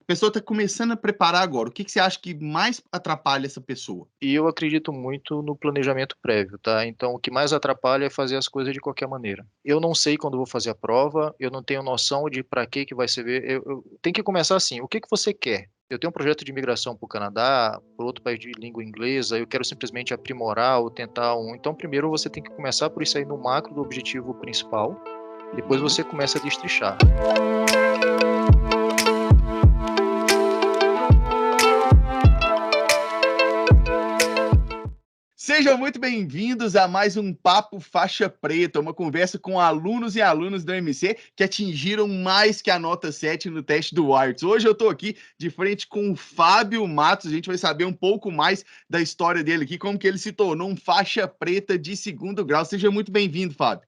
pessoa está começando a preparar agora, o que que você acha que mais atrapalha essa pessoa? E eu acredito muito no planejamento prévio, tá? Então, o que mais atrapalha é fazer as coisas de qualquer maneira. Eu não sei quando vou fazer a prova, eu não tenho noção de para que vai servir. Tem que começar assim, o que que você quer? Eu tenho um projeto de imigração para o Canadá, para outro país de língua inglesa, eu quero simplesmente aprimorar ou tentar um. Então, primeiro você tem que começar por isso aí no macro do objetivo principal, depois Uhum. você começa a destrichar. Sejam muito bem-vindos a mais um Papo Faixa Preta, uma conversa com alunos e alunas do MC que atingiram mais que a nota 7 no teste do IELTS. Hoje eu estou aqui de frente com o Fábio Matos, a gente vai saber um pouco mais da história dele aqui, como que ele se tornou um faixa preta de 2º grau. Seja muito bem-vindo, Fábio.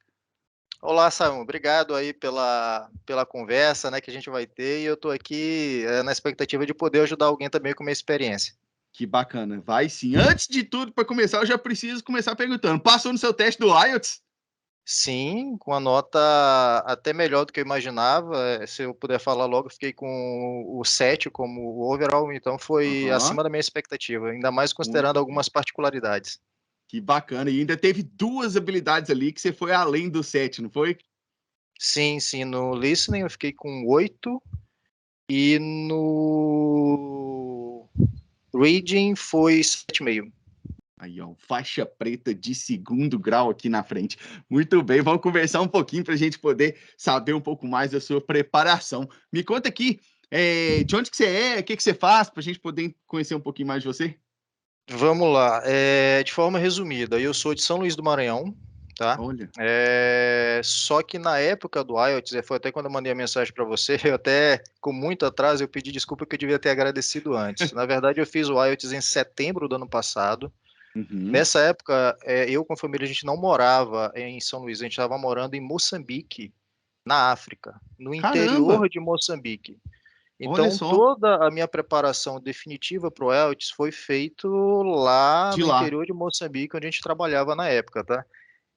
Olá, Samu. Obrigado aí pela conversa, né, que a gente vai ter. E eu estou aqui na expectativa de poder ajudar alguém também com a minha experiência. Que bacana, vai sim. Antes de tudo, para começar, eu já preciso começar perguntando: passou no seu teste do IELTS? Sim, com a nota até melhor do que eu imaginava. Se eu puder falar logo, eu fiquei com o 7 como o overall, então foi Aham, acima da minha expectativa, ainda mais considerando muito bem. algumas particularidades. Que bacana. E ainda teve 2 habilidades ali que você foi além do 7, não foi? Sim, sim, no listening eu fiquei com 8 e no reading foi 7,5. Aí, ó, faixa preta de 2º grau aqui na frente. Muito bem, vamos conversar um pouquinho para a gente poder saber um pouco mais da sua preparação. Me conta aqui, de onde que você é, o que que você faz, para a gente poder conhecer um pouquinho mais de você? Vamos lá, de forma resumida, eu sou de São Luís do Maranhão, tá? Olha. Só que na época do IELTS, foi até quando eu mandei a mensagem para você, eu até, com muito atraso, eu pedi desculpa que eu devia ter agradecido antes. Na verdade, eu fiz o IELTS em setembro do ano passado. Uhum. Nessa época, eu com a família, a gente não morava em São Luís, a gente estava morando em Moçambique, na África, no Caramba, interior de Moçambique. olha Então, só, toda a minha preparação definitiva para o IELTS foi feito lá de no lá. interior de Moçambique, onde a gente trabalhava na época, tá?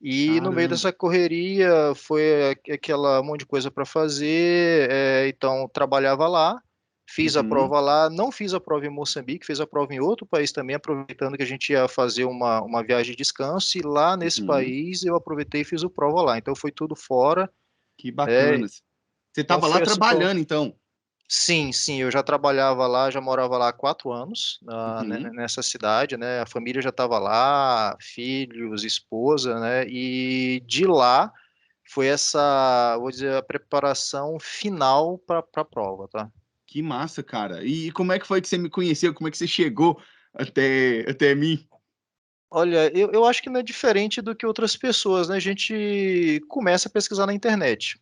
E no meio Caramba. dessa correria, foi aquela monte de coisa para fazer, então trabalhava lá, fiz a Uhum, prova lá, não fiz a prova em Moçambique, fiz a prova em outro país também, aproveitando que a gente ia fazer uma viagem de descanso, e lá nesse uhum. país eu aproveitei e fiz o prova lá, então foi tudo fora, Que né? bacana. Você Então estava lá foi assim. trabalhando, então? Sim, sim, eu já trabalhava lá, já morava lá há 4 anos, Uhum. nessa cidade, né, a família já estava lá, filhos, esposa, né, e de lá foi essa, vou dizer, a preparação final para a prova, tá. Que massa, cara. E como é que foi que você me conheceu? Como é que você chegou até mim? Olha, eu acho que não é diferente do que outras pessoas, né, a gente começa a pesquisar na internet.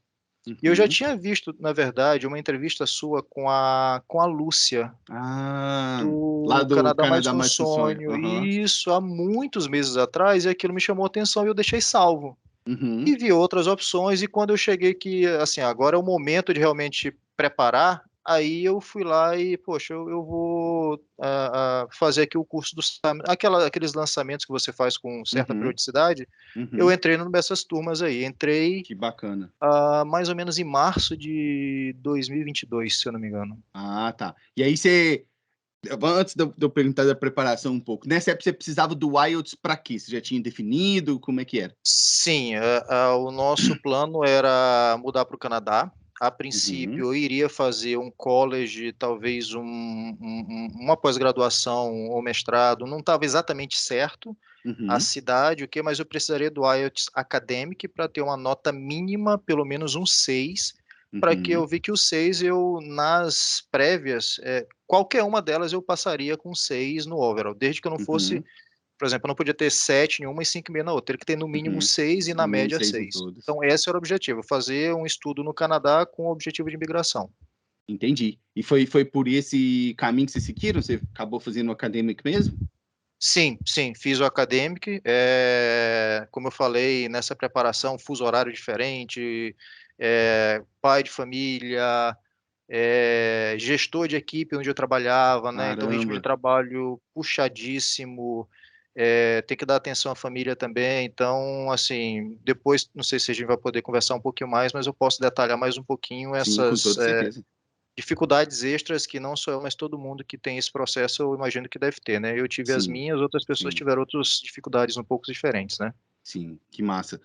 E eu já Uhum. tinha visto, na verdade, uma entrevista sua com a Lúcia, Ah, lá do do Canadá Mais Canadá que um Mais Que Um Sonho. Sonho, Aham. isso, há muitos meses atrás, e aquilo me chamou a atenção e eu deixei salvo. E Uhum. vi outras opções, e quando eu cheguei que, assim, agora é o momento de realmente preparar, aí eu fui lá e, poxa, eu vou, fazer aqui o curso aqueles lançamentos que você faz com certa Uhum. periodicidade, eu Uhum. entrei numa dessas turmas aí, entrei, Que bacana. mais ou menos em março de 2022, se eu não me engano. Ah, tá. E aí você antes de eu perguntar da preparação um pouco, nessa época você precisava do IELTS para quê? Você já tinha definido, como é que era? Sim, o nosso plano era mudar para o Canadá. A Uhum. princípio, eu iria fazer um college, talvez uma pós-graduação ou mestrado, não estava exatamente certo a Uhum. cidade, o que, mas eu precisaria do IELTS Academic para ter uma nota mínima, pelo menos um 6, para que eu Uhum. vi que o 6 eu, nas prévias, qualquer uma delas eu passaria com 6 no overall, desde que eu não fosse, Uhum. por exemplo, eu não podia ter 7 em uma e 5,5 na outra, teria que ter no mínimo Uhum. 6 e na No mínimo média 6 em 6. todas. Então esse era o objetivo, fazer um estudo no Canadá com o objetivo de imigração. Entendi. E foi por esse caminho que vocês seguiram? Você acabou fazendo o acadêmico mesmo? Sim, sim, fiz o academic, como eu falei, nessa preparação, fuso horário diferente, pai de família, gestor de equipe onde eu trabalhava, né, então ritmo de Caramba. trabalho puxadíssimo, tem que dar atenção à família também, então, assim, depois, não sei se a gente vai poder conversar um pouquinho mais, mas eu posso detalhar mais um pouquinho Sim, com essas, toda certeza. dificuldades extras que não sou eu, mas todo mundo que tem esse processo, eu imagino que deve ter, né? Eu tive as Sim, minhas, outras pessoas sim. tiveram outras dificuldades um pouco diferentes, né? Sim, que massa.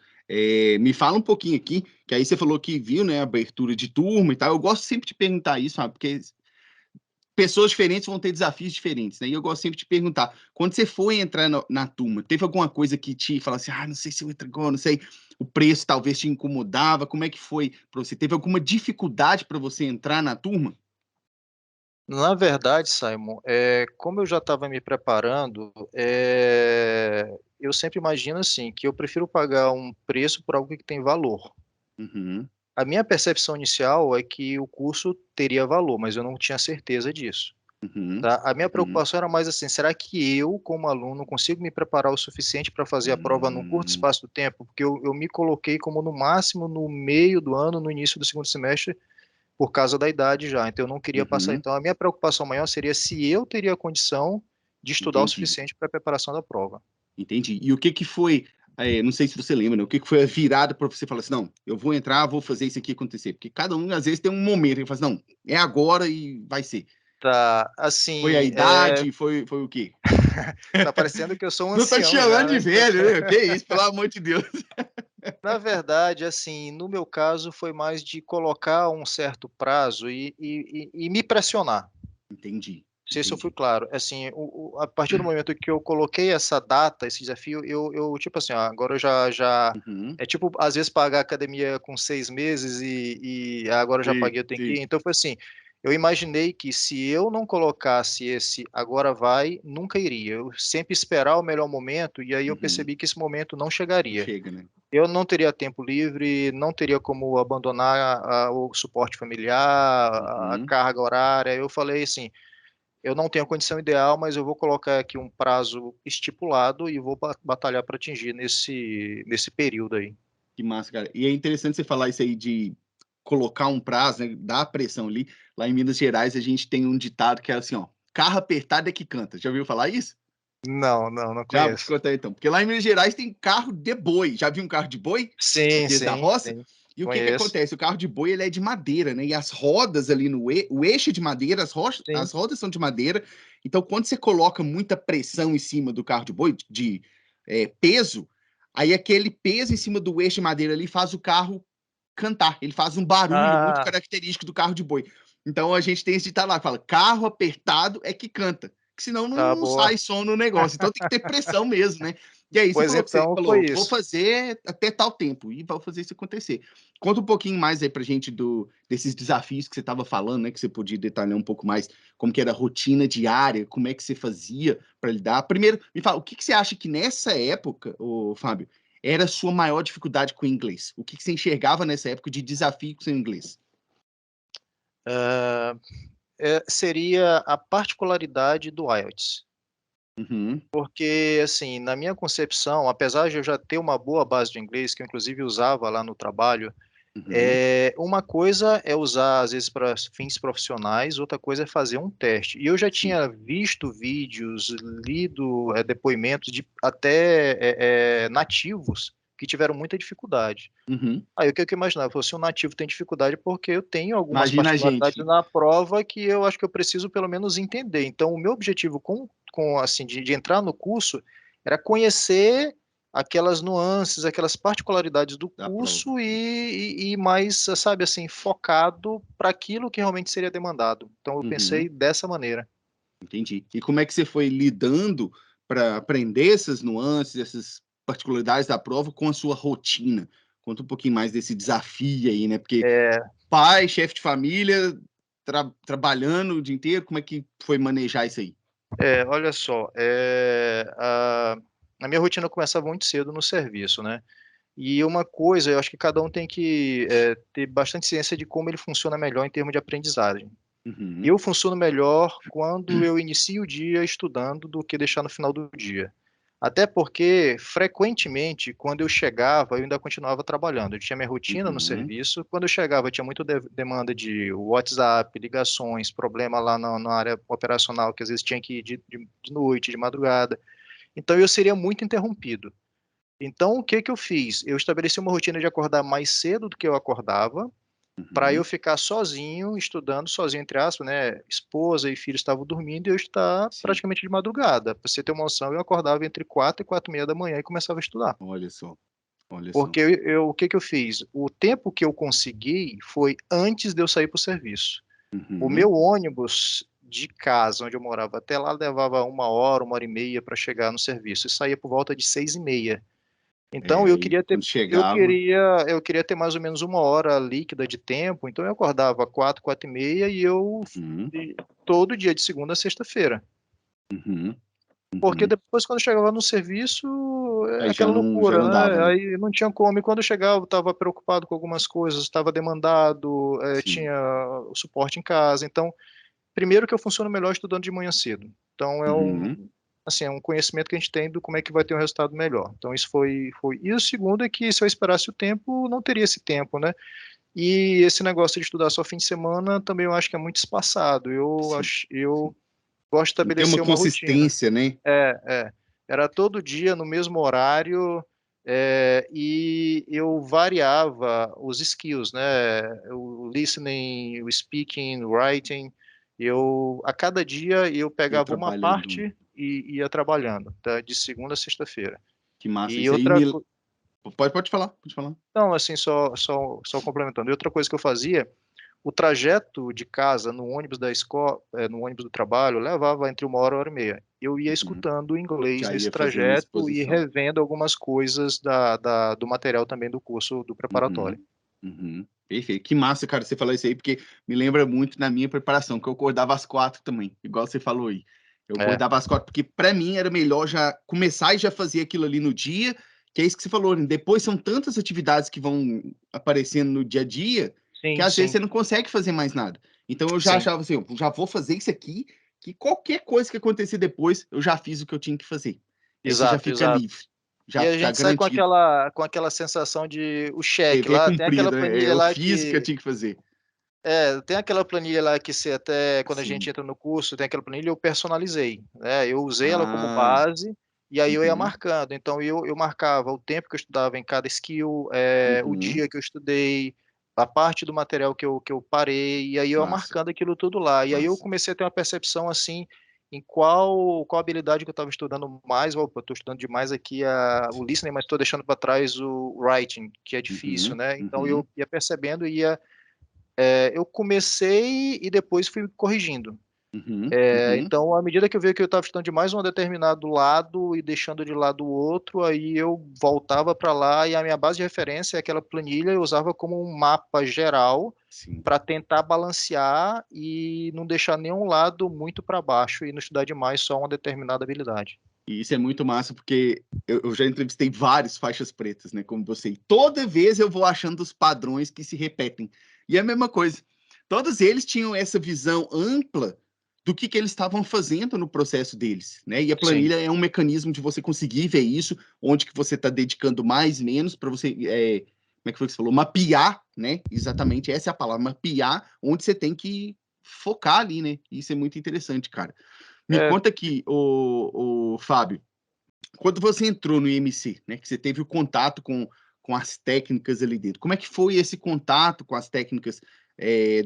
Me fala um pouquinho aqui, que aí você falou que viu, né, abertura de turma e tal. Eu gosto sempre de perguntar isso, sabe? Porque pessoas diferentes vão ter desafios diferentes, né? E eu gosto sempre de perguntar, quando você foi entrar na turma, teve alguma coisa que te falou assim, não sei se eu entro agora, não sei, o preço talvez te incomodava, como é que foi para você? Teve alguma dificuldade para você entrar na turma? Na verdade, Simon, como eu já estava me preparando, eu sempre imagino assim, que eu prefiro pagar um preço por algo que tem valor. Uhum, A minha percepção inicial é que o curso teria valor, mas eu não tinha certeza disso. uhum, Tá? A minha uhum. preocupação era mais assim, será que eu, como aluno, consigo me preparar o suficiente para fazer a prova num curto Hum, espaço do tempo? Porque eu me coloquei como no máximo no meio do ano, no início do segundo semestre, por causa da idade já, então eu não queria passar. uhum, Então a minha preocupação maior seria se eu teria condição de estudar o entendi. suficiente para a preparação da prova. Entendi. E o que que foi, não sei se você lembra, né? O que que foi a virada para você falar assim, não, eu vou entrar, vou fazer isso aqui acontecer? Porque cada um, às vezes, tem um momento que fala assim, não, é agora e vai ser. Tá, Foi a assim, idade, foi o quê? tá parecendo que eu sou um Não tô te ancião chamando já, de né? velho, né? Que isso, pelo amor de Deus. Na verdade, assim, no meu caso foi mais de colocar um certo prazo e me pressionar. Entendi, Não sei se eu fui entendi. claro. Assim, a partir do momento que eu coloquei essa data, esse desafio, eu tipo assim, agora eu já. Uhum. É tipo, às vezes, pagar a academia com 6 meses agora eu já Sim, paguei, eu tenho que ir. sim. Então, foi assim, eu imaginei que se eu não colocasse esse agora vai, nunca iria. Eu sempre esperar o melhor momento, e aí eu Uhum. percebi que esse momento não Não chegaria. chega, né? Eu não teria tempo livre, não teria como abandonar o suporte familiar, a Uhum. carga horária. Eu falei assim, eu não tenho a condição ideal, mas eu vou colocar aqui um prazo estipulado e vou batalhar para atingir nesse período aí. Que massa, cara. E é interessante você falar isso aí de colocar um prazo, né? Dar pressão ali. Lá em Minas Gerais, a gente tem um ditado que é assim, ó, carro apertado é que canta. Já ouviu falar isso? Não, não, não Já, vou te conheço. contar então. Porque lá em Minas Gerais tem carro de boi. Já viu um carro de boi? Sim, Aqueles da sim, roça? sim, E o que que conheço. acontece? O carro de boi ele é de madeira, né? E as rodas ali o eixo é de madeira, Sim. as rodas são de madeira. Então, quando você coloca muita pressão em cima do carro de boi, peso, aí aquele peso em cima do eixo de madeira ali faz o carro cantar. Ele faz um barulho muito Ah, característico do carro de boi. Então a gente tem esse ditado lá, que fala, carro apertado é que canta. Que senão tá não boa. sai som no negócio. Então tem que ter pressão mesmo, né? E aí você Pois falou que você então foi falou, vou isso. fazer até tal tempo e vou fazer isso acontecer. Conta um pouquinho mais aí pra gente desses desafios que você estava falando, né? Que você podia detalhar um pouco mais como que era a rotina diária, como é que você fazia para lidar. Primeiro, me fala, o que que você acha que nessa época, ô, Fábio, era a sua maior dificuldade com o inglês? O que que você enxergava nessa época de desafio com o seu inglês? Ah, seria a particularidade do IELTS. Uhum, Porque, assim, na minha concepção, apesar de eu já ter uma boa base de inglês, que eu inclusive usava lá no trabalho, uhum, uma coisa é usar, às vezes, para fins profissionais, outra coisa é fazer um teste. E eu já sim. tinha visto vídeos, lido depoimentos de até nativos que tiveram muita dificuldade. Uhum. Aí o que eu imaginava? Se um nativo tem dificuldade, porque eu tenho algumas Imagina a particularidades gente. na prova que eu acho que eu preciso pelo menos entender. Então, o meu objetivo com assim, de entrar no curso era conhecer aquelas nuances, aquelas particularidades do Da prova. curso e mais, sabe, assim, focado para aquilo que realmente seria demandado. Então, eu Uhum, pensei dessa maneira. entendi. E como é que você foi lidando para aprender essas nuances, essas particularidades da prova com a sua rotina? Conta um pouquinho mais desse desafio aí, né? Porque É, pai, chefe de família, trabalhando o dia inteiro, como é que foi manejar isso aí? olha só, a minha rotina começava muito cedo no serviço, né? E uma coisa, eu acho que cada um tem que ter bastante ciência de como ele funciona melhor em termos de aprendizagem. Uhum, Eu funciono melhor quando eu inicio o dia estudando do que deixar no final do dia. Até porque, frequentemente, quando eu chegava, eu ainda continuava trabalhando. Eu tinha minha rotina no uhum, serviço. Quando eu chegava, eu tinha muita demanda de WhatsApp, ligações, problema lá na área operacional, que às vezes tinha que ir de noite, de madrugada. Então, eu seria muito interrompido. Então, o que que eu fiz? Eu estabeleci uma rotina de acordar mais cedo do que eu acordava para eu Uhum. ficar sozinho, estudando sozinho, entre aspas, né, esposa e filho estavam dormindo e eu estudar Sim. praticamente de madrugada. Pra você ter uma noção, eu acordava entre 4 e 4h30 e começava a estudar. Olha só, olha só. Porque o que que eu fiz? O tempo que eu consegui foi antes de eu sair para o serviço. O Uhum. meu ônibus de casa, onde eu morava até lá, levava 1 e meia para chegar no serviço, e saía por volta de 6h30. Então É, e quando chegava eu queria ter mais ou menos 1 hora líquida de tempo, então eu acordava 4, 4h30 e eu uhum, todo dia de segunda a sexta-feira. uhum, Porque uhum. depois quando eu chegava no serviço, é Aí já aquela já loucura, não dava, né, né. aí não tinha como, e quando eu chegava eu estava preocupado com algumas coisas, estava demandado, Sim. tinha o suporte em casa, então, primeiro que eu funciono melhor estudando de manhã cedo, então é Uhum. assim, é um conhecimento que a gente tem do como é que vai ter um resultado melhor, então isso foi e o segundo é que se eu esperasse o tempo, não teria esse tempo, né, e esse negócio de estudar só fim de semana também eu acho que é muito espaçado, Sim, sim. eu gosto de Não tem uma estabelecer uma rotina. consistência, né. É, é. Era todo dia no mesmo horário, e eu variava os skills, né, o listening, o speaking, o writing, eu a cada dia eu Ia pegava uma trabalhando. parte e ia trabalhando, tá, de segunda a sexta-feira. Que massa, E isso aí outra me co pode falar, pode falar. não, assim, só complementando, e outra coisa que eu fazia, o trajeto de casa no ônibus da escola, no ônibus do trabalho, levava entre 1 hora e 1h30. Eu ia Uhum. escutando inglês Já nesse ia fazendo a trajeto e exposição. revendo algumas coisas do material também do curso do preparatório. Uhum, uhum. Perfeito. Que massa, cara, você falar isso aí, porque me lembra muito na minha preparação, que eu acordava às 4 também, igual você falou aí. Eu É, acordava às 4 porque para mim era melhor já começar e já fazer aquilo ali no dia, que é isso que você falou, né, depois são tantas atividades que vão aparecendo no dia a dia, que sim, às vezes sim, você não consegue fazer mais nada. Então eu já sim. achava assim: "Eu já vou fazer isso aqui, que qualquer coisa que acontecer depois, eu já fiz o que eu tinha que fazer". Aí você já Exato, fica exato. livre, E já a tá gente sai com garantido. aquela sensação de o cheque Dever lá, tem aquela cumprido, né, planilha eu lá fiz o que eu que tinha que fazer. tem aquela planilha lá que você até quando a gente Sim. entra no curso, tem aquela planilha, eu personalizei, né, eu usei ela como Ah, base, e aí eu ia uhum, marcando, então eu marcava o tempo que eu estudava em cada skill, o uhum, dia que eu estudei, a parte do material que eu parei, e aí eu ia massa, marcando aquilo tudo lá. E aí eu massa. comecei a ter uma percepção, assim, em qual habilidade que eu estava estudando mais, "Opa, estou estudando demais aqui o listening, mas estou deixando para trás o writing", que é difícil, Uhum, né. Então eu uhum, ia percebendo e eu comecei e depois fui corrigindo. uhum, uhum. Então, à medida que eu via que eu estava estudando demais um determinado lado e deixando de lado o outro, aí eu voltava para lá e a minha base de referência é aquela planilha, eu usava como um mapa geral Sim. para tentar balancear e não deixar nenhum lado muito para baixo e não estudar demais só uma determinada habilidade. E isso é muito massa, porque eu já entrevistei vários faixas pretas, né, como você, e toda vez eu vou achando os padrões que se repetem. E é a mesma coisa, todos eles tinham essa visão ampla do que eles estavam fazendo no processo deles, né, e a Sim, planilha é um mecanismo de você conseguir ver isso, onde que você está dedicando mais, menos, para você, como é que foi que você falou? Mapear, né, exatamente essa é a palavra, mapear onde você tem que focar ali, né, isso é muito interessante, cara. Me é, conta aqui, o Fábio, quando você entrou no IMC, né, que você teve o contato com as técnicas ali dentro, como é que foi esse contato com as técnicas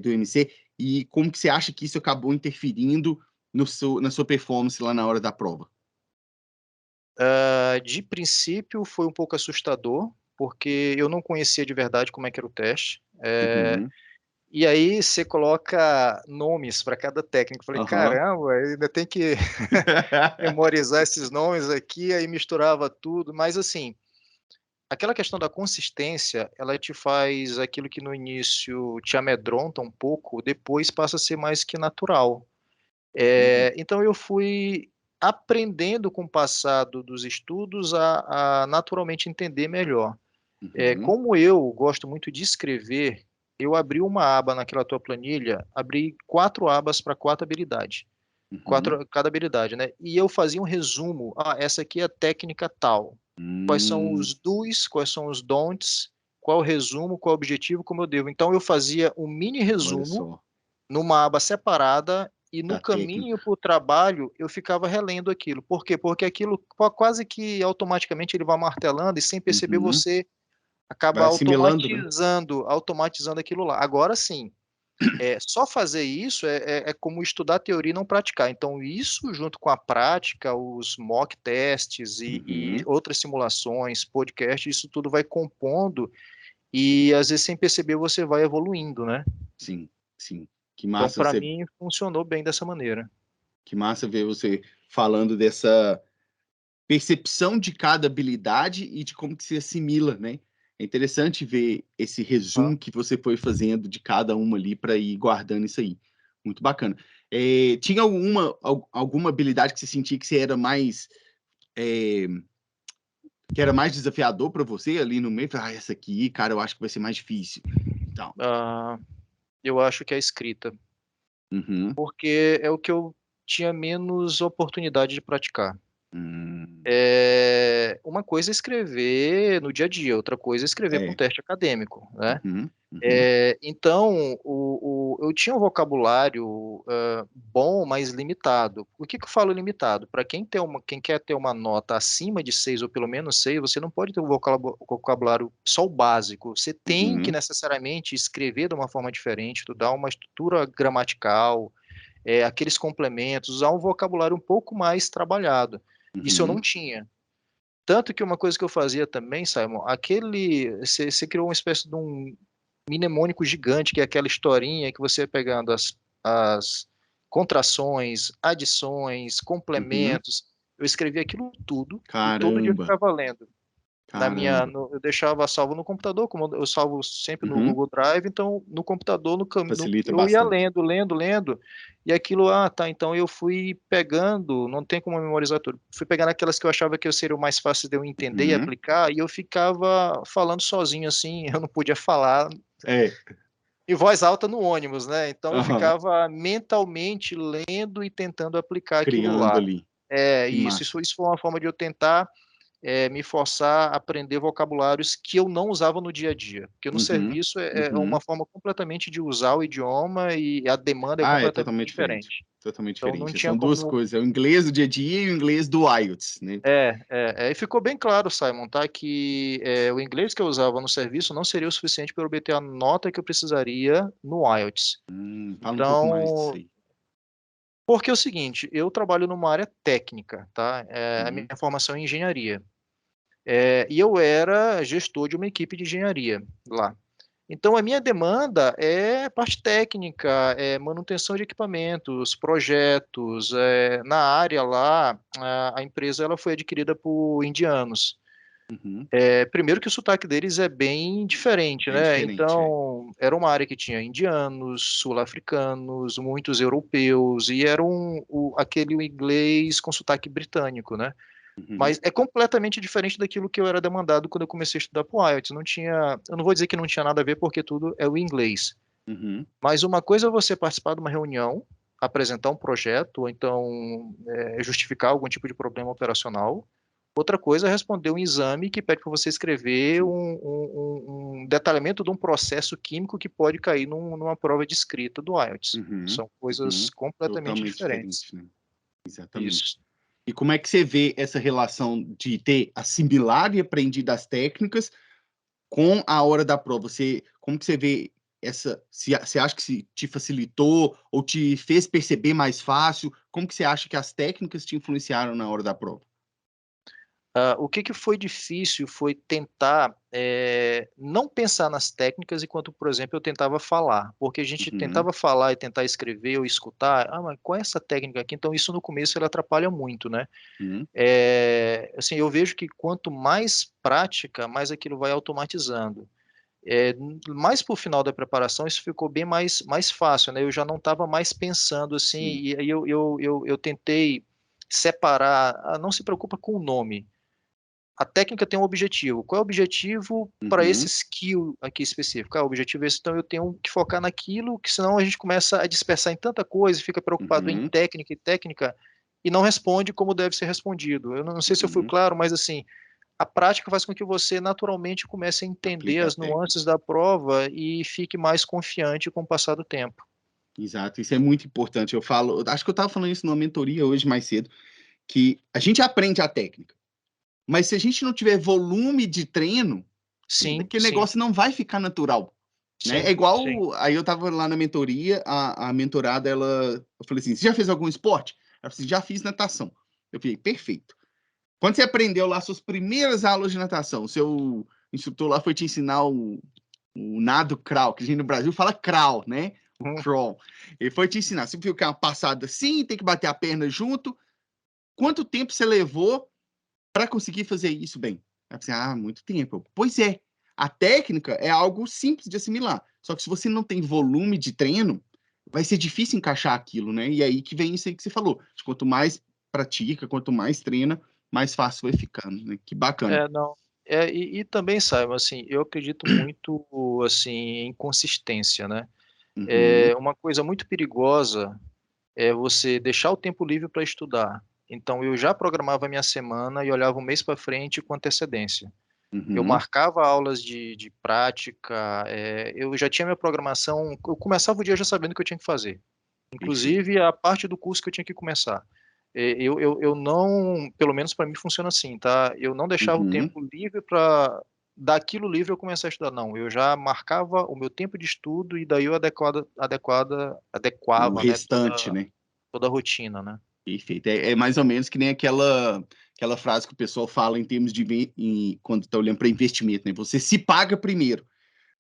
do IMC e como que você acha que isso acabou interferindo na sua performance lá na hora da prova? de princípio foi um pouco assustador, porque eu não conhecia de verdade como é que era o teste. Uhum. E aí você coloca nomes para cada técnico, falei: Aham. "Caramba, ainda tem que memorizar esses nomes aqui", aí misturava tudo, mas assim, aquela questão da consistência, ela te faz aquilo que no início te amedronta um pouco, depois passa a ser mais que natural. Uhum, Então eu fui aprendendo com o passar dos estudos a naturalmente entender melhor. uhum, Como eu gosto muito de escrever, eu abri uma aba naquela tua planilha, abri 4 abas para 4 habilidades, uhum. 4 cada habilidade, né, e eu fazia um resumo: "Ah, essa aqui é a técnica tal. Quais são Hum, os do's, quais são os don'ts, qual o resumo, qual o objetivo, como eu devo". Então eu fazia um mini olha resumo só, numa aba separada e no da caminho técnica. para o trabalho eu ficava relendo aquilo. Por quê? Porque aquilo quase que automaticamente ele vai martelando e sem perceber Uhum, você acaba Vai assimilando, né? automatizando aquilo lá. Agora sim, só fazer isso é como estudar a teoria e não praticar. Então, isso junto com a prática, os mock tests e Uhum. outras simulações, podcast, isso tudo vai compondo e às vezes sem perceber você vai evoluindo, né? Sim, sim. Que Então, massa para você, mim, funcionou bem dessa maneira. que massa ver você falando dessa percepção de cada habilidade e de como que se assimila, né? É interessante ver esse Ah, resumo que você foi fazendo de cada uma ali para ir guardando isso aí. Muito bacana. Tinha alguma habilidade que você sentia que você era mais é, que era mais desafiador para você ali no meio? Ah, essa aqui, cara, eu acho que vai ser mais difícil. Então, ah, eu acho que é a escrita, uhum. porque é o que eu tinha menos oportunidade de praticar. Hum, Uma coisa é escrever no dia a dia, outra coisa é escrever para um é. teste acadêmico, né? Uhum, uhum, Então, eu tinha um vocabulário bom, mas limitado. O que que eu falo limitado? Para quem quer ter uma nota acima de 6 ou pelo menos 6, você não pode ter um vocabulário só o básico. Você tem que uhum, necessariamente escrever de uma forma diferente, estudar uma estrutura gramatical, aqueles complementos, usar um vocabulário um pouco mais trabalhado. Isso eu não uhum, tinha. Tanto que uma coisa que eu fazia também, Simon, você criou uma espécie de um mnemônico gigante, que é aquela historinha que você vai pegando as contrações, adições, uhum. complementos. Eu escrevia aquilo tudo e todo dia eu Caramba, ficava lendo. caramba. Eu deixava salvo no computador, como eu salvo sempre no Uhum. Google Drive, então no computador, Facilita eu ia bastante. lendo, lendo, lendo, e aquilo, tá, então eu fui pegando, não tem como memorizar tudo, fui pegando aquelas que eu achava que eu seria o mais fácil de eu entender e Uhum. aplicar, e eu ficava falando sozinho assim, eu não podia falar É, em voz alta no ônibus, né? Então eu aham. ficava mentalmente lendo e tentando aplicar aquilo Criando lá. ali. Que Isso, massa. isso foi uma forma de eu tentar me forçar a aprender vocabulários que eu não usava no dia a dia, porque no Uhum, serviço é uma uhum. forma completamente de usar o idioma e a demanda é Ah, é completamente totalmente diferente. diferente. Totalmente Então não diferente. tinha São duas como coisas, é o inglês do dia a dia e o inglês do IELTS, né? e ficou bem claro, Simon, tá, que, o inglês que eu usava no serviço não seria o suficiente para eu obter a nota que eu precisaria no IELTS. Fala um pouco mais disso Então, aí. porque é o seguinte, eu trabalho numa área técnica, tá, a minha Uhum, formação é em engenharia, e eu era gestor de uma equipe de engenharia lá. Então a minha demanda é parte técnica, é manutenção de equipamentos, projetos, na área lá, a empresa ela foi adquirida por indianos. uhum. Primeiro que o sotaque deles é bem diferente, Bem né, diferente, é. então era uma área que tinha indianos, sul-africanos, muitos europeus e era aquele inglês com sotaque britânico, né. Uhum, Mas é completamente diferente daquilo que eu era demandado quando eu comecei a estudar para o IELTS, eu não vou dizer que não tinha nada a ver, porque tudo é o inglês. uhum, Mas uma coisa é você participar de uma reunião, apresentar um projeto ou então, justificar algum tipo de problema operacional, outra coisa é responder um exame que pede para você escrever sim. um detalhamento de um processo químico que pode cair numa prova de escrita do IELTS. Uhum, São coisas uhum. completamente Totalmente diferentes. diferente, né? Exatamente. Isso. E como é que você vê essa relação de ter assimilado e aprendido as técnicas com a hora da prova? Como que você vê essa, se você acha que te facilitou ou te fez perceber mais fácil? Como que você acha que as técnicas te influenciaram na hora da prova? O que que foi difícil foi tentar, não pensar nas técnicas enquanto, por exemplo, eu tentava falar, porque a gente Uhum, tentava falar e tentar escrever ou escutar, mas qual é essa técnica aqui? Então isso no começo ele atrapalha muito, né. uhum, Assim, eu vejo que quanto mais prática, mais aquilo vai automatizando. Mais para o final da preparação isso ficou bem mais fácil, né, eu já não estava mais pensando assim, sim. e aí eu tentei separar, não se preocupa com o nome, a técnica tem um objetivo. Qual é o objetivo para esse Uhum, skill aqui específico? O objetivo é esse, então eu tenho que focar naquilo, que senão a gente começa a dispersar em tanta coisa e fica preocupado em uhum, técnica e técnica, e não responde como deve ser respondido. Eu não sei se eu fui uhum. claro, mas assim, a prática faz com que você naturalmente comece a entender Aplicar a as técnica. nuances da prova e fique mais confiante com o passar do tempo. Exato, isso é muito importante. Eu falo, acho que eu estava falando isso numa mentoria hoje mais cedo, que a gente aprende a técnica, mas se a gente não tiver volume de treino, Sim, aquele sim. negócio não vai ficar natural, né? É Sim, sim. igual, aí eu tava lá na mentoria, a mentorada, eu falei assim, você já fez algum esporte? Ela falou assim, já fiz natação. Eu falei, perfeito. Quando você aprendeu lá suas primeiras aulas de natação, o seu instrutor lá foi te ensinar o nado crawl, que a gente no Brasil fala crawl, né? O Uhum. crawl. Ele foi te ensinar. Você viu que é uma passada assim, tem que bater a perna junto. Quanto tempo você levou para conseguir fazer isso bem? Aí você, muito tempo. Pois é. A técnica é algo simples de assimilar. Só que se você não tem volume de treino, vai ser difícil encaixar aquilo, né? E aí que vem isso aí que você falou. Quanto mais pratica, quanto mais treina, mais fácil vai ficando, né? Que bacana. Não. E também, Simon, assim, eu acredito muito, assim, em consistência, né? Uhum. Uma coisa muito perigosa é você deixar o tempo livre para estudar. Então, eu já programava a minha semana e olhava um mês para frente com antecedência. Eu Uhum. marcava aulas de prática, eu já tinha minha programação, eu começava o dia já sabendo o que eu tinha que fazer, Perfeito. inclusive a parte do curso que eu tinha que começar. Eu não, pelo menos para mim funciona assim, tá? Eu não deixava o Uhum. tempo livre para daquilo livre eu começar a estudar, não. Eu já marcava o meu tempo de estudo e daí eu O adequava, né, restante, né? toda a rotina, né? Perfeito. É mais ou menos que nem aquela frase que o pessoal fala em termos de quando está olhando para investimento, né? Você se paga primeiro.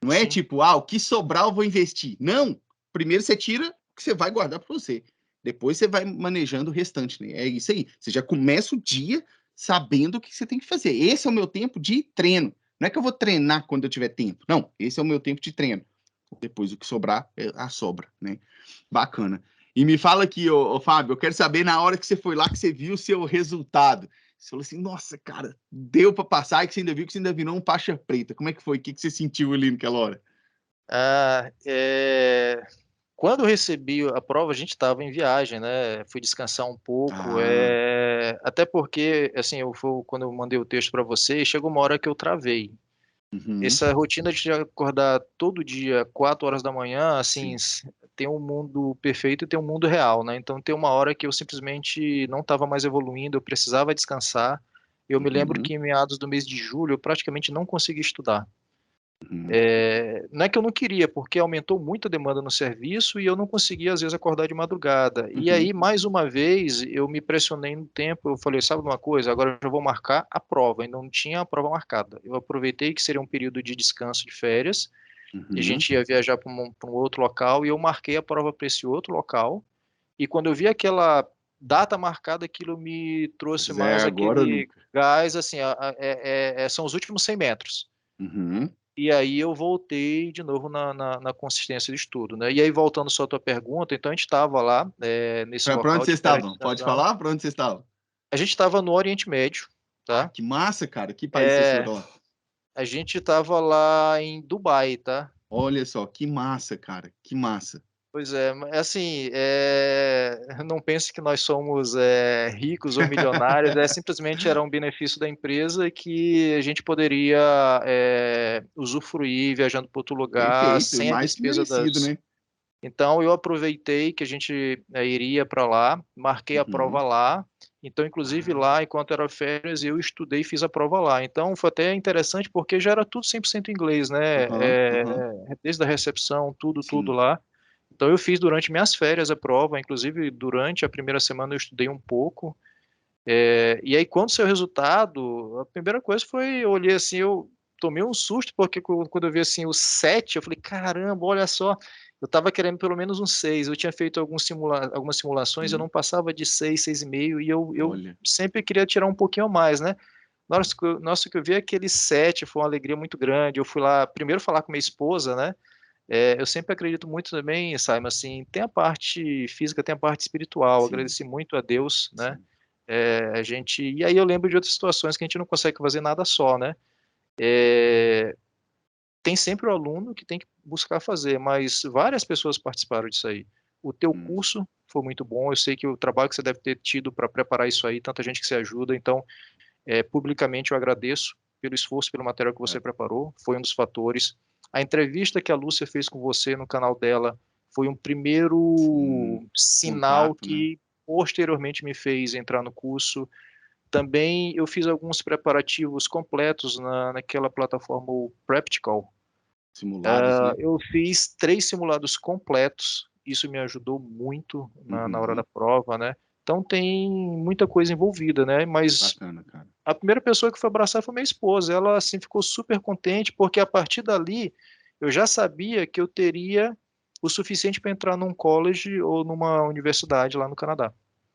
Não é Sim, tipo, o que sobrar eu vou investir. Não. Primeiro você tira o que você vai guardar para você. Depois você vai manejando o restante, né? É isso aí. Você já começa o dia sabendo o que você tem que fazer. Esse é o meu tempo de treino. Não é que eu vou treinar quando eu tiver tempo. Não, esse é o meu tempo de treino. Depois o que sobrar é a sobra, né? Bacana. E me fala aqui, Fábio, eu quero saber na hora que você foi lá, que você viu o seu resultado. Você falou assim, nossa, cara, deu para passar e que você ainda viu que você ainda virou um faixa preta. Como é que foi? O que você sentiu ali naquela hora? Ah, quando eu recebi a prova, a gente estava em viagem, né? Fui descansar um pouco, Ah, até porque, assim, quando eu mandei o texto para você, chegou uma hora que eu travei. uhum, Essa rotina de acordar todo dia, 4 horas da manhã, assim, sim. tem um mundo perfeito e tem um mundo real, né? Então tem uma hora que eu simplesmente não estava mais evoluindo, eu precisava descansar. Eu me lembro Uhum, que em meados do mês de julho eu praticamente não consegui estudar. uhum, Não é que eu não queria, porque aumentou muito a demanda no serviço e eu não conseguia, às vezes, acordar de madrugada. E uhum, aí, mais uma vez, eu me pressionei no tempo. Eu falei, sabe uma coisa? Agora eu já vou marcar a prova. Ainda não tinha a prova marcada. Eu aproveitei que seria um período de descanso de férias, e a uhum. gente ia viajar para um outro local, e eu marquei a prova para esse outro local. E quando eu vi aquela data marcada, aquilo me trouxe É mais agora ou aquele nunca. gás, assim, são os últimos 100 metros. Uhum. E aí eu voltei de novo na consistência de estudo, né. E aí voltando só à tua pergunta, então a gente estava lá, nesse Para onde local de vocês estavam? Pode periodização, falar? Para onde vocês estavam? a gente estava no Oriente Médio, tá. Que massa, cara. Que país vocês É, foram lá? a gente estava lá em Dubai, tá. Olha só, que massa, cara. Que massa. Pois é, assim, não pense que nós somos, ricos ou milionários, simplesmente era um benefício da empresa que a gente poderia, usufruir viajando para outro lugar Perfeito, sem a mais que despesa merecido, das. né? Então eu aproveitei que a gente, iria para lá, marquei a prova Uhum. lá, então inclusive Ah, lá, enquanto era férias, eu estudei e fiz a prova lá. Então foi até interessante, porque já era tudo 100% inglês, né, aham, aham. desde a recepção, tudo Sim. lá. Então eu fiz durante minhas férias a prova, inclusive durante a primeira semana eu estudei um pouco, e aí quando saiu o resultado, a primeira coisa foi, eu olhei assim, eu tomei um susto, porque quando eu vi assim o 7, eu falei: "Caramba, olha só", eu estava querendo pelo menos um 6. Eu tinha feito algumas simulações, eu Hum, não passava de 6, 6,5, e eu olha. sempre queria tirar um pouquinho a mais, né. Na hora que eu vi aquele 7, foi uma alegria muito grande. Eu fui lá primeiro falar com minha esposa, né. Eu sempre acredito muito também, Simon, assim, tem a parte física, tem a parte espiritual. Sim, Agradeci muito a Deus, né. sim, E aí eu lembro de outras situações que a gente não consegue fazer nada só, né. Eh, Tem sempre o aluno que tem que buscar fazer, mas várias pessoas participaram disso aí. O teu hum, curso foi muito bom, eu sei que o trabalho que você deve ter tido para preparar isso aí, tanta gente que se ajuda, então, publicamente eu agradeço pelo esforço, pelo material que você é, preparou, foi um dos fatores. A entrevista que a Lúcia fez com você no canal dela foi um primeiro sim. sinal Contato, né? que posteriormente me fez entrar no curso. Também eu fiz alguns preparativos completos naquela plataforma o Practical. Simulados, né? Eu fiz 3 simulados completos, isso me ajudou muito na hora da Uhum. prova, né. Então tem muita coisa envolvida, né, mas Bacana, cara. a primeira pessoa que foi abraçar foi minha esposa, ela, assim, ficou super contente, porque a partir dali, eu já sabia que eu teria o suficiente para entrar num college ou numa universidade lá no Canadá.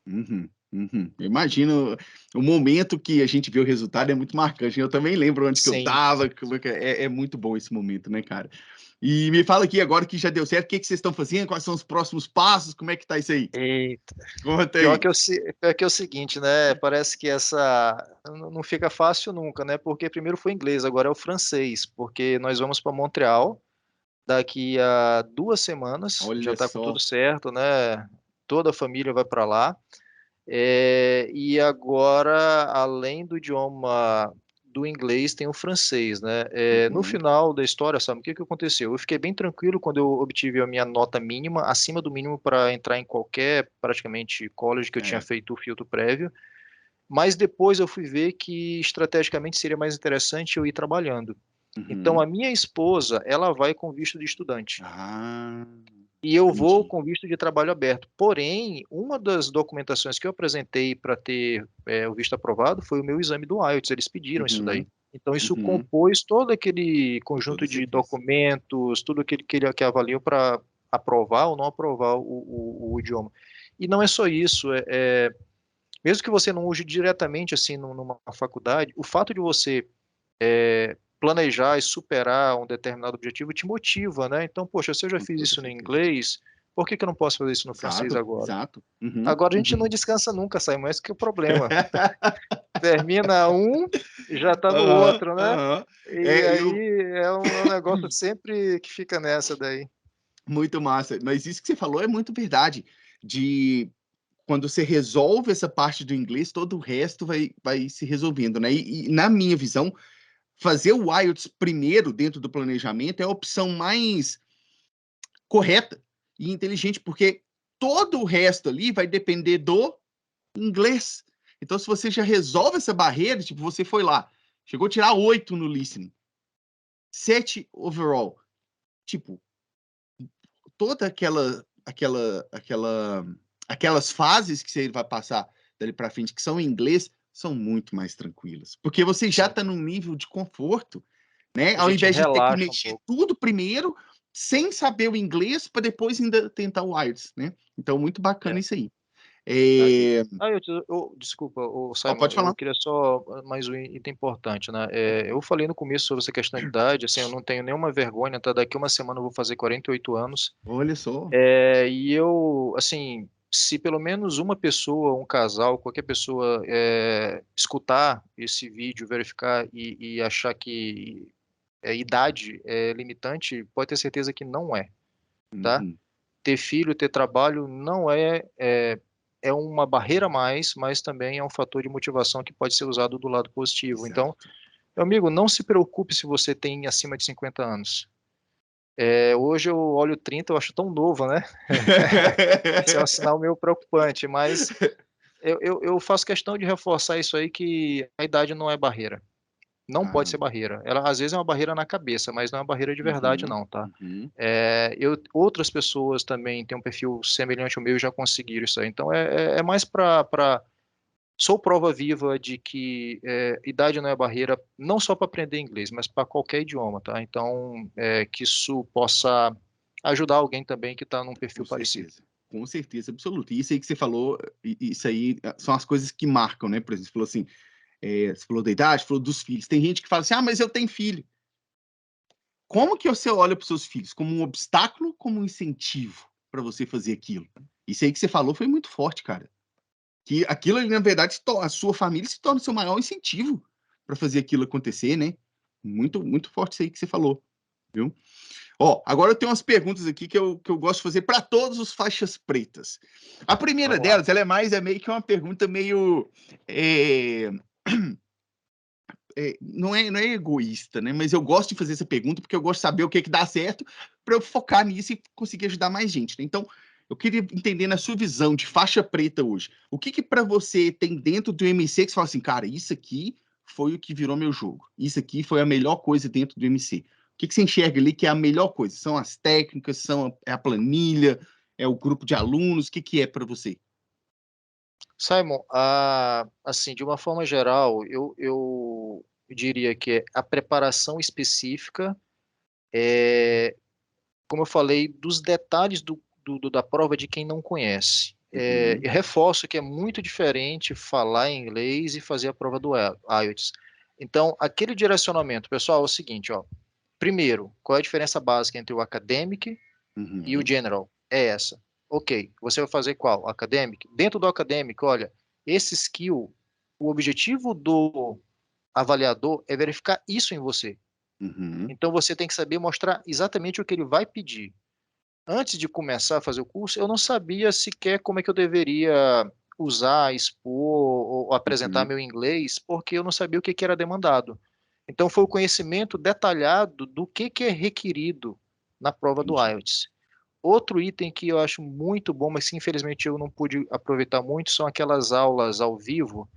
Uhum, uhum. Eu imagino o momento que a gente vê o resultado é muito marcante. Eu também lembro onde que eu Sim. estava, é muito bom esse momento, né, cara? E me fala aqui agora que já deu certo, o que que vocês estão fazendo? Quais são os próximos passos? Como é que tá isso aí? Eita. Conta Pior aí. que pior que é o seguinte, né, parece que essa não fica fácil nunca, né, porque primeiro foi inglês, agora é o francês, porque nós vamos para Montreal daqui a 2 semanas, já Olha está com só. tudo certo, né, toda a família vai para lá. E agora, além do idioma do inglês, tem o francês, né. No Uhum. final da história, sabe, o que que aconteceu? Eu fiquei bem tranquilo quando eu obtive a minha nota mínima, acima do mínimo para entrar em qualquer, praticamente, college que eu tinha É. feito o filtro prévio, mas depois eu fui ver que estrategicamente seria mais interessante eu ir trabalhando. Então a Uhum. minha esposa, ela vai com visto de estudante. Ah, E eu vou entendi. com visto de trabalho aberto. Porém, uma das documentações que eu apresentei para ter, o visto aprovado foi o meu exame do IELTS, eles pediram isso daí. Uhum, Então isso uhum. compôs todo aquele Com toda conjunto de certeza. documentos, tudo aquele que avaliam para aprovar ou não aprovar o idioma. E não é só isso, mesmo que você não use diretamente, assim, numa faculdade, o fato de você planejar e superar um determinado objetivo te motiva, né. Então, poxa, se eu já Com fiz toda isso no certeza. inglês, por que que eu não posso fazer isso no francês Exato, agora? exato. Uhum, Agora a gente não uhum. descansa nunca, Simon, esse que é o problema. Termina um, já está no Aham, outro, né. aham. E É, eu aí é um negócio sempre que fica nessa daí. muito massa. Mas isso que você falou é muito verdade, de quando você resolve essa parte do inglês, todo o resto vai se resolvendo, né. E na minha visão, fazer o IELTS primeiro dentro do planejamento é a opção mais correta e inteligente, porque todo o resto ali vai depender do inglês. Então, se você já resolve essa barreira, tipo, você foi lá, chegou a tirar 8 no listening, 7 overall, tipo, toda aquelas fases que você vai passar dali para frente, que são em inglês, são muito mais tranquilas, porque você já Sim, está num nível de conforto, né, a ao gente invés de ter que relaxa um mexer pouco. tudo primeiro, sem saber o inglês, para depois ainda tentar o IELTS, né. Então muito bacana É. isso aí. Ah, e Eh desculpa, Simon, pode eu falar. queria só mais um item importante, né, eu falei no começo sobre essa questão de idade, assim, eu não tenho nenhuma vergonha, tá, daqui uma semana eu vou fazer 48 anos, Olha só. e eu, assim, se pelo menos uma pessoa, um casal, qualquer pessoa, escutar esse vídeo, verificar e achar que, idade é limitante, pode ter certeza que não é, tá. Uhum. Ter filho, ter trabalho não é uma barreira a mais, mas também é um fator de motivação que pode ser usado do lado positivo. Então, Exato. meu amigo, não se preocupe se você tem acima de 50 anos. Hoje eu olho 30, eu acho tão novo, né. Isso é um sinal meio preocupante, mas eu faço questão de reforçar isso aí, que a idade não é barreira. Não pode Ah, ser barreira. Ela às vezes é uma barreira na cabeça, mas não é uma barreira de verdade uhum, não, tá. uhum. Outras pessoas também têm um perfil semelhante ao meu e já conseguiram isso aí, então é mais para sou prova viva de que, idade não é barreira, não só para aprender inglês, mas para qualquer idioma, tá. Então, que isso possa ajudar alguém também que está num perfil parecido. Com certeza absoluta. E isso aí que você falou, isso aí são as coisas que marcam, né, por exemplo, você falou assim, você falou da idade, falou dos filhos. Tem gente que fala assim: "Ah, mas eu tenho filho". Como que você olha para os seus filhos? Como um obstáculo, como um incentivo para você fazer aquilo? Isso aí que você falou foi muito forte, cara. Que aquilo ali, na verdade, a sua família se torna o seu maior incentivo para fazer aquilo acontecer, né. Muito muito forte isso aí que você falou, viu. Ó, agora eu tenho umas perguntas aqui que eu gosto de fazer para todos os faixas pretas. A primeira Vamos lá. delas, ela é meio que uma pergunta meio, eh não é egoísta, né, mas eu gosto de fazer essa pergunta, porque eu gosto de saber o que que dá certo, para eu focar nisso e conseguir ajudar mais gente, né. Então, eu queria entender na sua visão de faixa preta hoje, o que para você tem dentro do MC que você fala assim, cara, isso aqui foi o que virou meu jogo, isso aqui foi a melhor coisa dentro do MC. O que você enxerga ali que é a melhor coisa? São as técnicas, é a planilha, é o grupo de alunos, o que é para você? Simon, assim, de uma forma geral, eu diria que é a preparação específica, como eu falei, dos detalhes da prova de quem não conhece. Uhum, Eu reforço que é muito diferente falar em inglês e fazer a prova do IELTS. Então, aquele direcionamento, pessoal, é o seguinte, ó. Primeiro, qual é a diferença básica entre o academic e o uhum, general? É essa. Ok, você vai fazer qual? Academic? Dentro do academic, olha, esse skill, o objetivo do avaliador é verificar isso em você. uhum, Então você tem que saber mostrar exatamente o que ele vai pedir. Antes de começar a fazer o curso, eu não sabia sequer como é que eu deveria usar, expor ou apresentar uhum. meu inglês, porque eu não sabia o que era demandado. Então foi o conhecimento detalhado do que é requerido na prova do Entendi. IELTS. Outro item que eu acho muito bom, mas que infelizmente eu não pude aproveitar muito, são aquelas aulas ao vivo,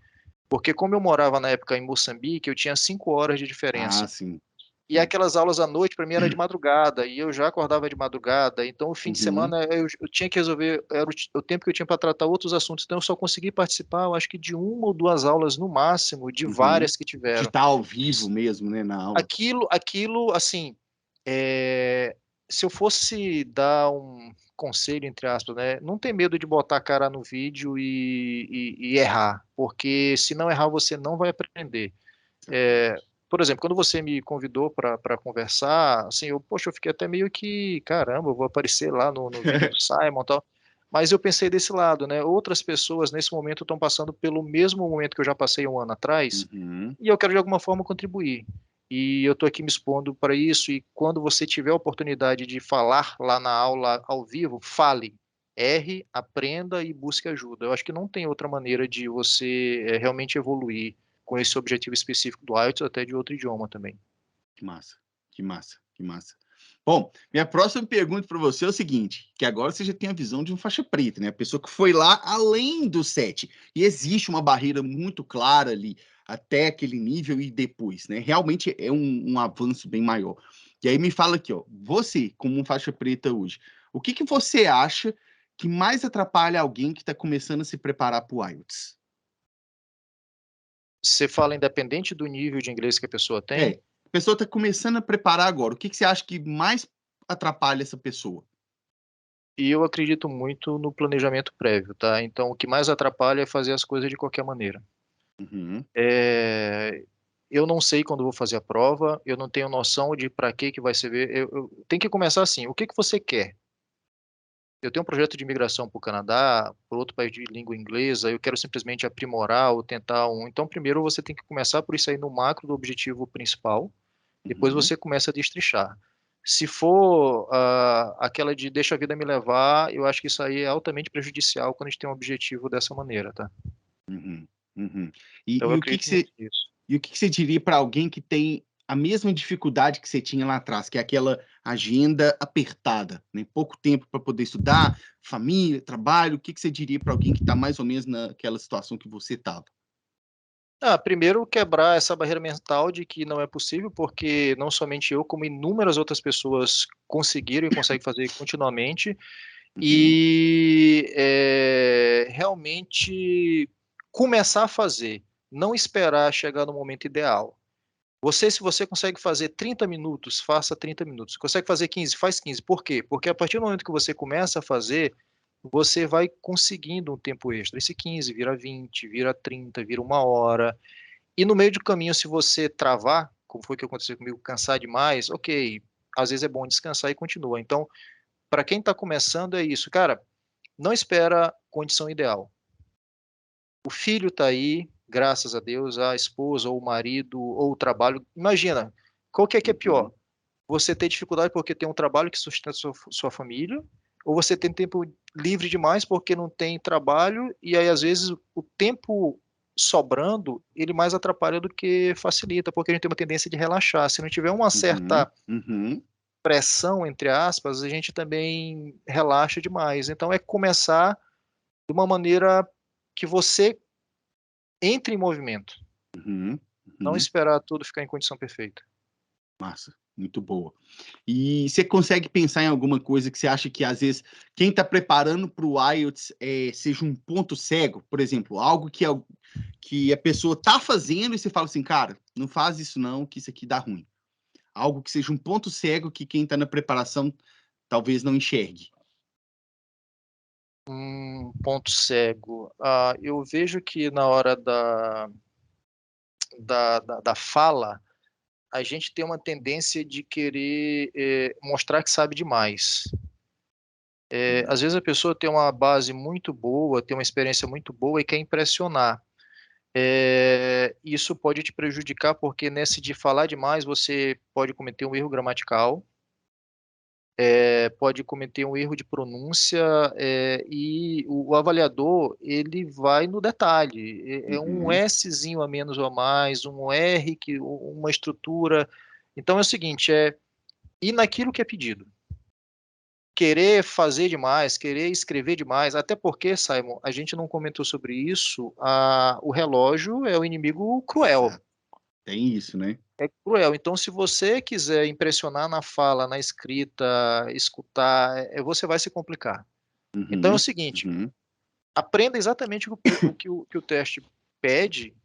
porque como eu morava na época em Moçambique, eu tinha 5 horas de Ah, diferença. sim. E aquelas aulas à noite para mim era de madrugada, e eu já acordava de madrugada, então o fim de Uhum, semana eu tinha que resolver, era o tempo que eu tinha para tratar outros assuntos, então eu só consegui participar, eu acho que de uma ou duas aulas no máximo, de uhum. várias que De tiveram. estar ao vivo mesmo, né, na aula. Aquilo, assim, se eu fosse dar um conselho, entre aspas, né, não ter medo de botar a cara no vídeo e errar, porque se não errar você não vai aprender. É, Exatamente. por exemplo, quando você me convidou para conversar, assim, poxa, eu fiquei até meio que, caramba, eu vou aparecer lá no vídeo do Simon e tal. Mas eu pensei desse lado, né? Outras pessoas nesse momento estão passando pelo mesmo momento que eu já passei um ano atrás, Uhum. e eu quero de alguma forma contribuir. E eu estou aqui me expondo para isso. E quando você tiver a oportunidade de falar lá na aula ao vivo, fale. Erre, aprenda e busque ajuda. Eu acho que não tem outra maneira de você realmente evoluir com esse objetivo específico do IELTS ou até de outro idioma também. Que massa, que massa, que massa. Bom, minha próxima pergunta para você é o seguinte, que agora você já tem a visão de um faixa preta, né? A pessoa que foi lá além do 7. E existe uma barreira muito clara ali, até aquele nível e depois, né? Realmente é um avanço bem maior. E aí me fala aqui, ó, você, como um faixa preta hoje, o que você acha que mais atrapalha alguém que está começando a se preparar para o IELTS? Você fala independente do nível de inglês que a pessoa tem, A pessoa está começando a preparar agora. O que você acha que mais atrapalha essa pessoa? e eu acredito muito no planejamento prévio, tá? Então, o que mais atrapalha é fazer as coisas de qualquer maneira. Uhum, É, eu não sei quando vou fazer a prova, eu não tenho noção de para que vai servir. Tem que começar assim, o que você quer? Eu tenho um projeto de imigração para o Canadá, para outro país de língua inglesa, eu quero simplesmente aprimorar ou tentar um. Então, primeiro você tem que começar por isso aí no macro do objetivo principal, depois uhum. você começa a destrichar. Se for aquela de deixa a vida me levar, eu acho que isso aí é altamente prejudicial quando a gente tem um objetivo dessa maneira, tá? Uhum, uhum. Então eu E o que que acredito muito você nisso. diria para alguém que tem a mesma dificuldade que você tinha lá atrás, que é aquela agenda apertada, né? Pouco tempo para poder estudar, família, trabalho. O que que você diria para alguém que está mais ou menos naquela situação que você estava? Primeiro quebrar essa barreira mental de que não é possível, porque não somente eu, como inúmeras outras pessoas conseguiram e conseguem fazer continuamente, Uhum, e realmente começar a fazer, não esperar chegar no momento ideal. Se você consegue fazer 30 minutos, faça 30 minutos. Consegue fazer 15, faz 15. Por quê? Porque a partir do momento que você começa a fazer, você vai conseguindo um tempo extra. Esse 15 vira 20, vira 30, vira uma hora. E no meio do caminho, se você travar, como foi que aconteceu comigo, cansar demais, ok, às vezes é bom descansar e continua. Então, para quem está começando é isso, cara, não espera condição ideal. O filho está aí, graças a Deus, a esposa ou o marido ou o trabalho. Imagina, qual que é pior? uhum, Você ter dificuldade porque tem um trabalho que sustenta sua família, ou você tem tempo livre demais porque não tem trabalho, e aí às vezes o tempo sobrando, ele mais atrapalha do que facilita, porque a gente tem uma tendência de relaxar. Se não tiver uma uhum, certa uhum. pressão, entre aspas, a gente também relaxa demais. Então é começar de uma maneira que você entre em movimento, Uhum, não uhum. esperar tudo ficar em condição perfeita. Massa, muito boa. E você consegue pensar em alguma coisa que você acha que, às vezes, quem está preparando para o IELTS seja um ponto cego? Por exemplo, algo que a pessoa está fazendo e você fala assim, cara, não faz isso não, que isso aqui dá ruim. Algo que seja um ponto cego que quem está na preparação talvez não enxergue. Ponto cego. Eu vejo que na hora da fala, a gente tem uma tendência de querer mostrar que sabe demais. Às vezes a pessoa tem uma base muito boa, tem uma experiência muito boa e quer impressionar. Isso pode te prejudicar porque nesse de falar demais você pode cometer um erro gramatical, pode cometer um erro de pronúncia, e o avaliador ele vai no detalhe, é um Uhum, Szinho a menos ou a mais, um R que uma estrutura. Então é o seguinte, ir naquilo que é pedido. Querer fazer demais, querer escrever demais, até porque, Simon, a gente não comentou sobre isso, o relógio é o inimigo cruel. exato. Tem isso, né? É cruel. Então, se você quiser impressionar na fala, na escrita, escutar, você vai se complicar. Então é o Uhum, seguinte, uhum. aprenda exatamente o que o teste pede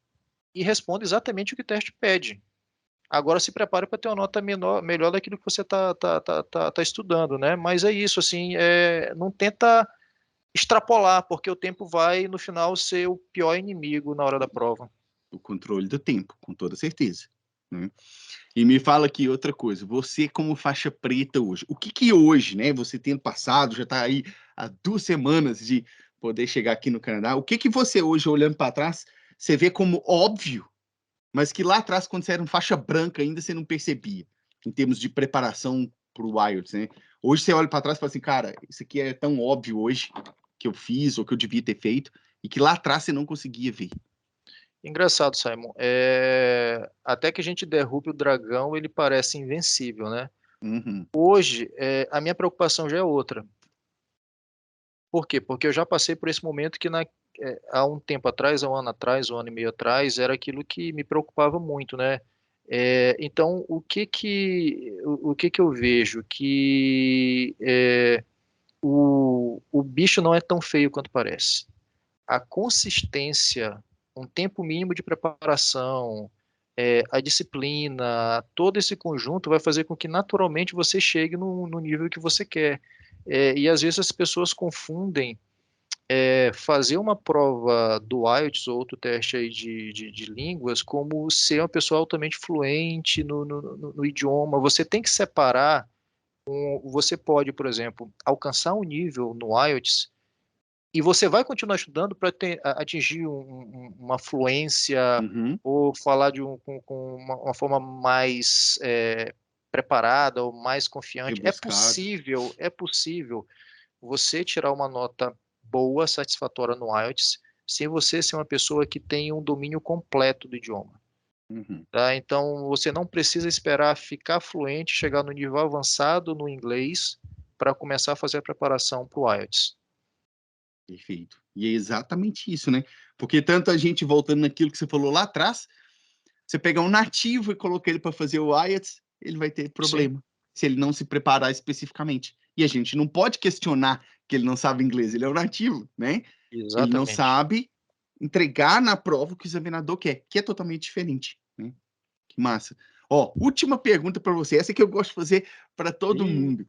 e responda exatamente o que o teste pede. Agora se prepare para ter uma nota melhor daquilo que você tá estudando, né? Mas é isso, assim, não tenta extrapolar, porque o tempo vai, no final, ser o pior inimigo na hora da prova. O controle do tempo, com toda certeza, né? E me fala aqui outra coisa, você como faixa preta hoje, o que que hoje, né, você tendo passado, já está aí há 2 semanas de poder chegar aqui no Canadá, o que que você hoje, olhando para trás, você vê como óbvio, mas que lá atrás, quando você era um faixa branca ainda, você não percebia, em termos de preparação para o IELTS, né? Hoje você olha para trás e fala assim, cara, isso aqui é tão óbvio hoje, que eu fiz, ou que eu devia ter feito, e que lá atrás você não conseguia ver. Engraçado, Simon. Até que a gente derrube o dragão, ele parece invencível, né? Uhum, Hoje, a minha preocupação já é outra. Por quê? Porque eu já passei por esse momento que há um tempo atrás, há um ano atrás, um ano e meio atrás, era aquilo que me preocupava muito, né? Então, o que que eu vejo? Que o bicho não é tão feio quanto parece. A consistência, um tempo mínimo de preparação, a disciplina, todo esse conjunto vai fazer com que naturalmente você chegue no nível que você quer. E às vezes as pessoas confundem fazer uma prova do IELTS ou outro teste aí de línguas como ser uma pessoa altamente fluente no idioma. Você tem que separar. Você pode, por exemplo, alcançar um nível no IELTS e você vai continuar estudando para atingir uma fluência uhum, ou falar com uma forma mais preparada ou mais confiante. rebuscado. É possível você tirar uma nota boa, satisfatória no IELTS, sem você ser uma pessoa que tem um domínio completo do idioma. Uhum. Tá? Então, você não precisa esperar ficar fluente, chegar no nível avançado no inglês, para começar a fazer a preparação para o IELTS. Perfeito. E é exatamente isso, né? Porque tanto a gente voltando naquilo que você falou lá atrás, você pegar um nativo e colocar ele para fazer o IELTS, ele vai ter Sim, problema, se ele não se preparar especificamente. E a gente não pode questionar que ele não sabe inglês, ele é um nativo, né? Ele não exatamente. sabe entregar na prova o que o examinador quer, que é totalmente diferente, né? Que massa. Ó, última pergunta para você, essa que eu gosto de fazer para todo E mundo.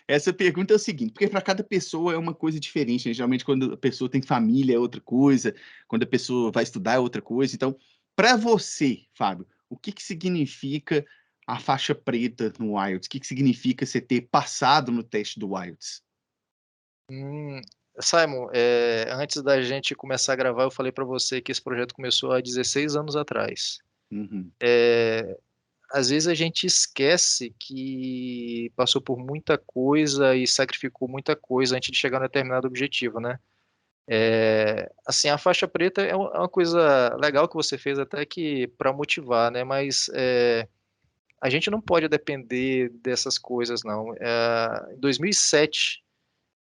Essa pergunta é o seguinte, porque para cada pessoa é uma coisa diferente, né? Geralmente quando a pessoa tem família é outra coisa, quando a pessoa vai estudar é outra coisa. Então, para você, Fábio, o que que significa a faixa preta no IELTS? O que que significa você ter passado no teste do IELTS? Simon, antes da gente começar a gravar, eu falei para você que esse projeto começou há 16 anos atrás. Uhum, Às vezes a gente esquece que passou por muita coisa e sacrificou muita coisa antes de chegar a um determinado objetivo, né? Assim, a faixa preta é uma coisa legal que você fez até que para motivar, né? Mas a gente não pode depender dessas coisas, não. Em 2007,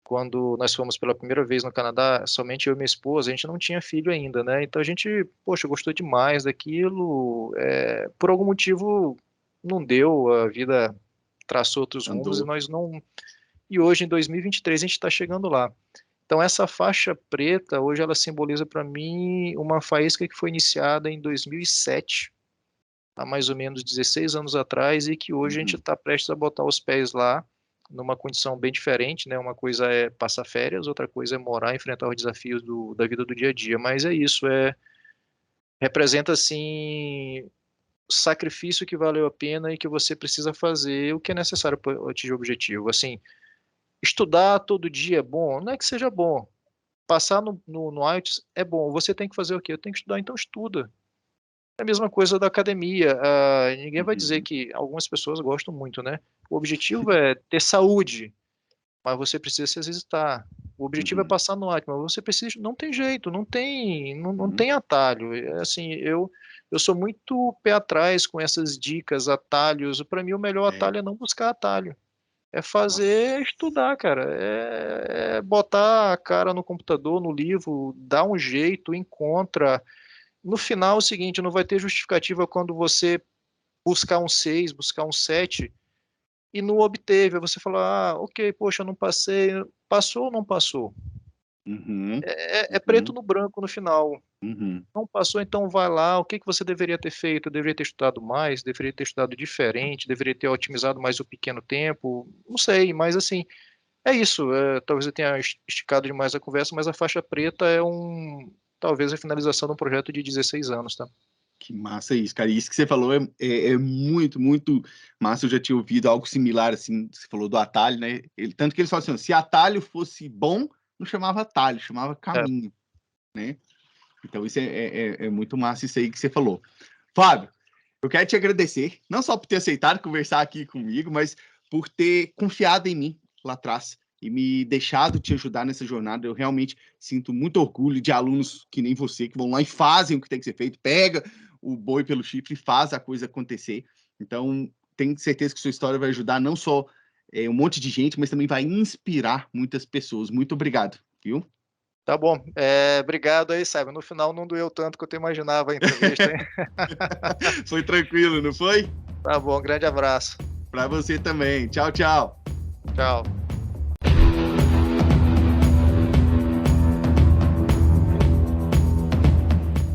quando nós fomos pela primeira vez no Canadá, somente eu e minha esposa, a gente não tinha filho ainda, né? Então a gente, poxa, gostou demais daquilo. Por algum motivo não deu, a vida traçou outros rumos e Andou. nós não. E hoje, em 2023, a gente está chegando lá. Então essa faixa preta, hoje ela simboliza para mim uma faísca que foi iniciada em 2007, há mais ou menos 16 anos atrás, e que hoje a gente está prestes a botar os pés lá, numa condição bem diferente, né? Uma coisa é passar férias, outra coisa é morar e enfrentar os desafios da vida do dia a dia. Mas é isso, representa, assim, sacrifício que valeu a pena e que você precisa fazer o que é necessário para atingir o objetivo. Assim, estudar todo dia é bom? Não é que seja bom. Passar no IELTS é bom. Você tem que fazer o quê? Eu tenho que estudar, então estuda. É a mesma coisa da academia. Ninguém vai dizer que algumas pessoas gostam muito, né? O objetivo é ter saúde, mas você precisa se exercitar. O objetivo é passar no IELTS, mas você precisa. Não tem jeito, não tem atalho. Assim, eu sou muito pé atrás com essas dicas, atalhos. Para mim, o melhor atalho é não buscar atalho. É fazer, estudar, cara. É botar a cara no computador, no livro, dar um jeito, encontra. No final é o seguinte, não vai ter justificativa quando você buscar um 6, buscar um 7 e não obteve. Aí você fala, ok, poxa, eu não passei. Passou ou não passou? É preto no branco no final. Não passou, então vai lá. O que você deveria ter feito? Eu deveria ter estudado mais, deveria ter estudado diferente, deveria ter otimizado mais o pequeno tempo. Não sei, mas assim, é isso. Talvez eu tenha esticado demais a conversa, mas a faixa preta é talvez a finalização de um projeto de 16 anos, tá? Que massa isso, cara. E isso que você falou é muito, muito massa. Eu já tinha ouvido algo similar, assim, você falou do atalho, né? Tanto que eles falam assim, se atalho fosse bom, não chamava atalho, chamava caminho, né? Então isso é muito massa isso aí que você falou. Fábio, eu quero te agradecer, não só por ter aceitado conversar aqui comigo, mas por ter confiado em mim lá atrás e me deixado te ajudar nessa jornada. Eu realmente sinto muito orgulho de alunos que nem você, que vão lá e fazem o que tem que ser feito, pega o boi pelo chifre e faz a coisa acontecer. Então, tenho certeza que sua história vai ajudar não só um monte de gente, mas também vai inspirar muitas pessoas. Muito obrigado, viu? Tá bom. Obrigado aí, Simon. No final não doeu tanto quanto eu imaginava a entrevista, hein? Foi tranquilo, não foi? Tá bom, grande abraço. Para você também. Tchau, tchau. Tchau.